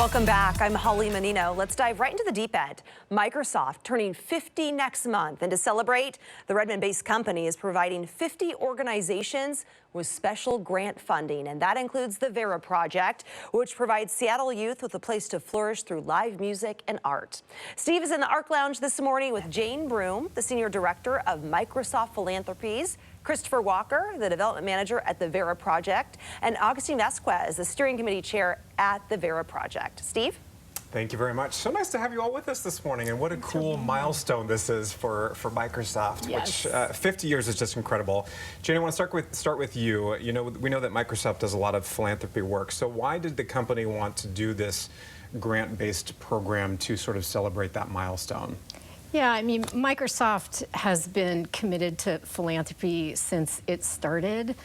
Welcome back. I'm Holly Menino. Let's dive right into the deep end. Microsoft turning 50 next month, and to celebrate, the Redmond-based company is providing 50 organizations with special grant funding, and that includes the Vera Project, which provides Seattle youth with a place to flourish through live music and art. Steve is in the Arc Lounge this morning with Jane Broom, the Senior Director of Microsoft Philanthropies, Christopher Walker, the Development Manager at the Vera Project, and Augustin Vazquez, the Steering Committee Chair at the Vera Project. Steve? Thank you very much. So nice to have you all with us this morning, and what a cool milestone this is for Microsoft, yes. Which 50 years is just incredible. Jane, I want to start with you. You know, we know that Microsoft does a lot of philanthropy work, so why did the company want to do this grant-based program to sort of celebrate that milestone? Yeah, I mean, Microsoft has been committed to philanthropy since it started,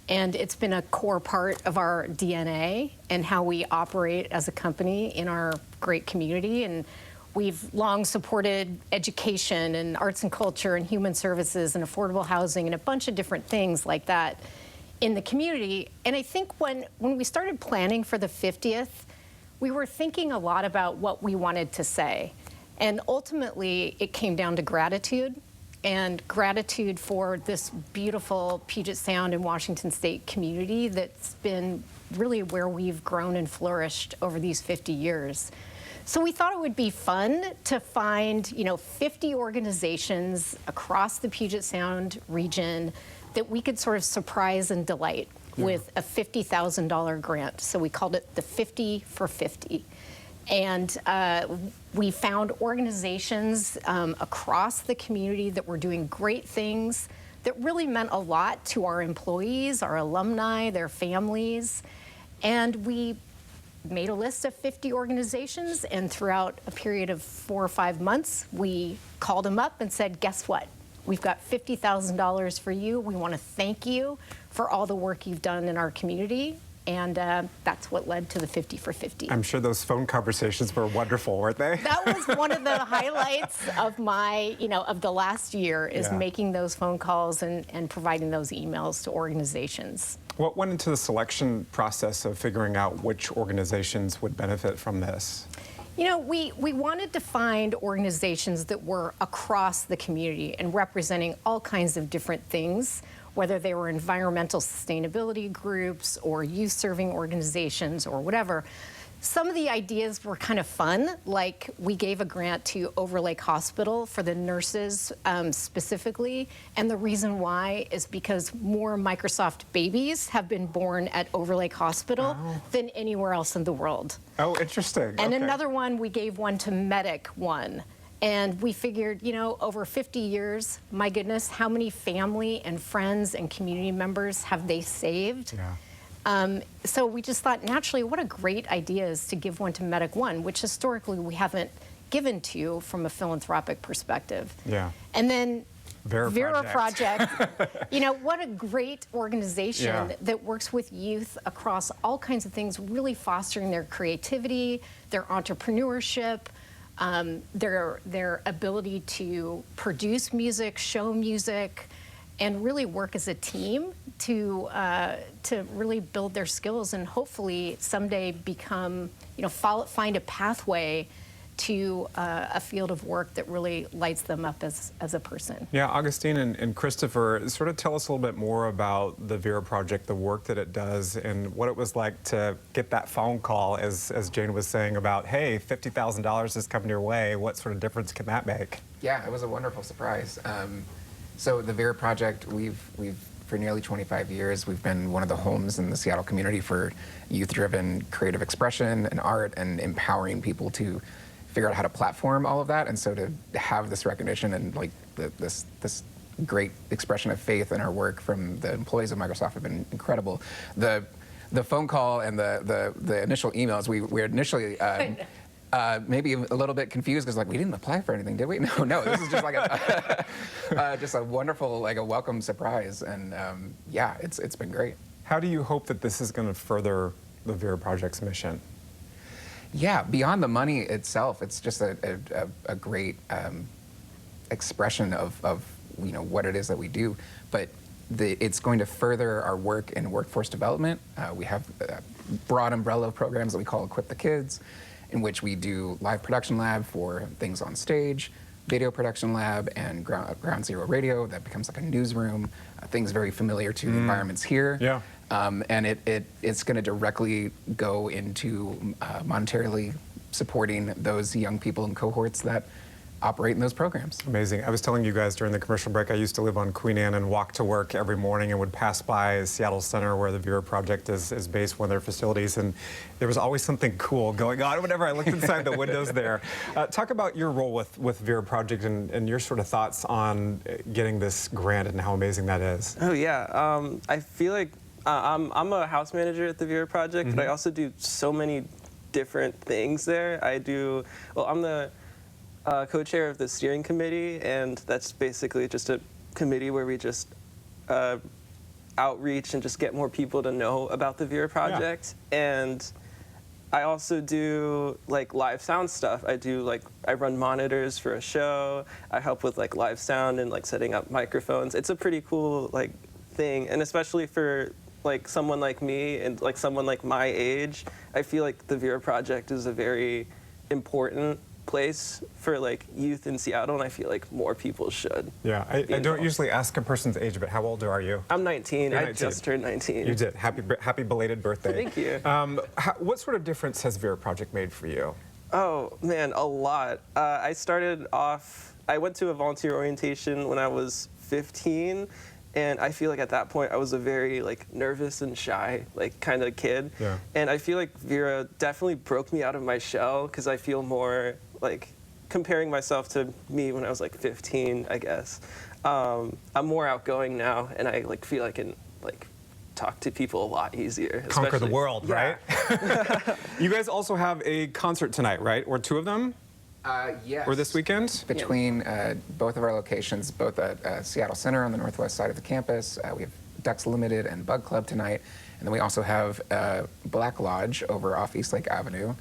and it's been a core part of our DNA and how we operate as a company in our great community. And we've long supported education and arts and culture and human services and affordable housing and a bunch of different things like that in the community. And I think when we started planning for the 50th, we were thinking a lot about what we wanted to say. And ultimately, it came down to gratitude, and gratitude for this beautiful Puget Sound and Washington State community that's been really where we've grown and flourished over these 50 years. So we thought it would be fun to find, 50 organizations across the Puget Sound region that we could sort of surprise and delight with a $50,000 grant. So we called it the 50 for 50. And we found organizations across the community that were doing great things that really meant a lot to our employees, our alumni, their families. And we made a list of 50 organizations, and throughout a period of 4 or 5 months, we called them up and said, guess what? We've got $50,000 for you. We want to thank you for all the work you've done in our community. And that's what led to the 50 for 50. I'm sure those phone conversations were wonderful, weren't they? That was one of the highlights of my, of the last year, is making those phone calls and providing those emails to organizations. What went into the selection process of figuring out which organizations would benefit from this? We wanted to find organizations that were across the community and representing all kinds of different things, whether they were environmental sustainability groups or youth-serving organizations or whatever. Some of the ideas were kind of fun, like we gave a grant to Overlake Hospital for the nurses specifically, and the reason why is because more Microsoft babies have been born at Overlake Hospital than anywhere else in the world. Oh, interesting. And another one, we gave one to Medic One. And we figured, over 50 years, my goodness, how many family and friends and community members have they saved? Yeah. So we just thought, naturally, what a great idea is to give one to Medic One, which historically we haven't given to from a philanthropic perspective. Yeah. And then Vera Project. What a great organization that works with youth across all kinds of things, really fostering their creativity, their entrepreneurship, their ability to produce music, show music, and really work as a team to really build their skills and hopefully someday become, find a pathway to a field of work that really lights them up as a person. Yeah, Augustine and Christopher, sort of tell us a little bit more about the Vera Project, the work that it does, and what it was like to get that phone call, as Jane was saying, about, hey, $50,000 is coming your way. What sort of difference can that make? Yeah, it was a wonderful surprise. So the Vera Project, we've for nearly 25 years, we've been one of the homes in the Seattle community for youth-driven creative expression and art and empowering people to figure out how to platform all of that. And so to have this recognition and this great expression of faith in our work from the employees of Microsoft have been incredible. The phone call and the initial emails, we were initially maybe a little bit confused because we didn't apply for anything, did we? No, this is just just a wonderful, a welcome surprise. And yeah, it's been great. How do you hope that this is going to further the Vera Project's mission? Yeah, beyond the money itself, it's just a great expression of what it is that we do. But it's going to further our work in workforce development. We have broad umbrella programs that we call Equip the Kids, in which we do live production lab for things on stage, video production lab, and ground zero radio that becomes like a newsroom, things very familiar to the environments here. Yeah. And it's going to directly go into monetarily supporting those young people and cohorts that operate in those programs. Amazing. I was telling you guys during the commercial break, I used to live on Queen Anne and walk to work every morning and would pass by Seattle Center where the Vera Project is based, one of their facilities, and there was always something cool going on whenever I looked inside the windows there. Talk about your role with Vera Project and your sort of thoughts on getting this grant and how amazing that is. Oh yeah, I feel like I'm a house manager at the Vera Project, but I also do so many different things there. I'm the co-chair of the steering committee, and that's basically just a committee where we just outreach and just get more people to know about the Vera Project. Yeah. And I also do like live sound stuff. I run monitors for a show. I help with like live sound and like setting up microphones. It's a pretty cool like thing, and especially for like someone like me and like someone like my age, I feel like the Vera Project is a very important place for like youth in Seattle, and I feel like more people should. Yeah, I don't usually ask a person's age, but how old are you? I'm 19. You're 19. I just turned 19. You did. Happy belated birthday. Thank you. What sort of difference has Vera Project made for you? Oh man, a lot. I went to a volunteer orientation when I was 15. And I feel like at that point I was a very like nervous and shy like kind of kid. Yeah. And I feel like Vera definitely broke me out of my shell, because I feel more like comparing myself to me when I was like 15, I guess. I'm more outgoing now, and I like feel I can like talk to people a lot easier. Conquer the world, yeah. Right? You guys also have a concert tonight, right? Or two of them? Yes. Or this weekend? Between both of our locations, both at Seattle Center on the northwest side of the campus, we have Ducks Limited and Bug Club tonight, and then we also have Black Lodge over off East Lake Avenue.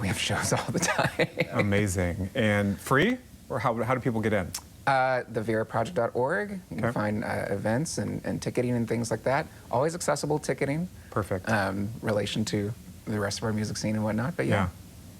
We have shows all the time. Amazing. And free? Or how do people get in? TheVeraProject.org. You can find events and ticketing and things like that. Always accessible ticketing. Perfect. Relation to the rest of our music scene and whatnot, but yeah.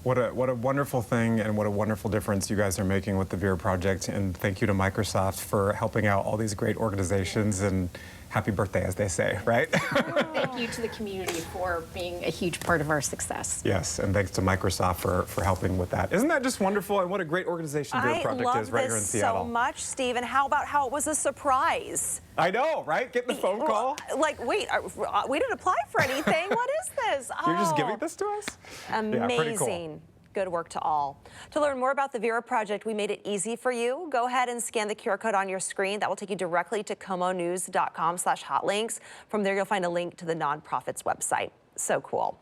What a wonderful thing, and what a wonderful difference you guys are making with the Vera Project. And thank you to Microsoft for helping out all these great organizations, and happy birthday, as they say, right? Thank you to the community for being a huge part of our success. Yes, and thanks to Microsoft for helping with that. Isn't that just wonderful? And what a great organization Vera Project is right here in Seattle. I love this so much, Steve. And how about how it was a surprise? I know, right? Getting the phone call. Like, wait, we didn't apply for anything. What is this? You're just giving this to us? Amazing. Yeah, pretty cool. Good work to all. To learn more about the Vera Project, we made it easy for you. Go ahead and scan the QR code on your screen. That will take you directly to komonews.com/hotlinks. From there, you'll find a link to the nonprofit's website. So cool.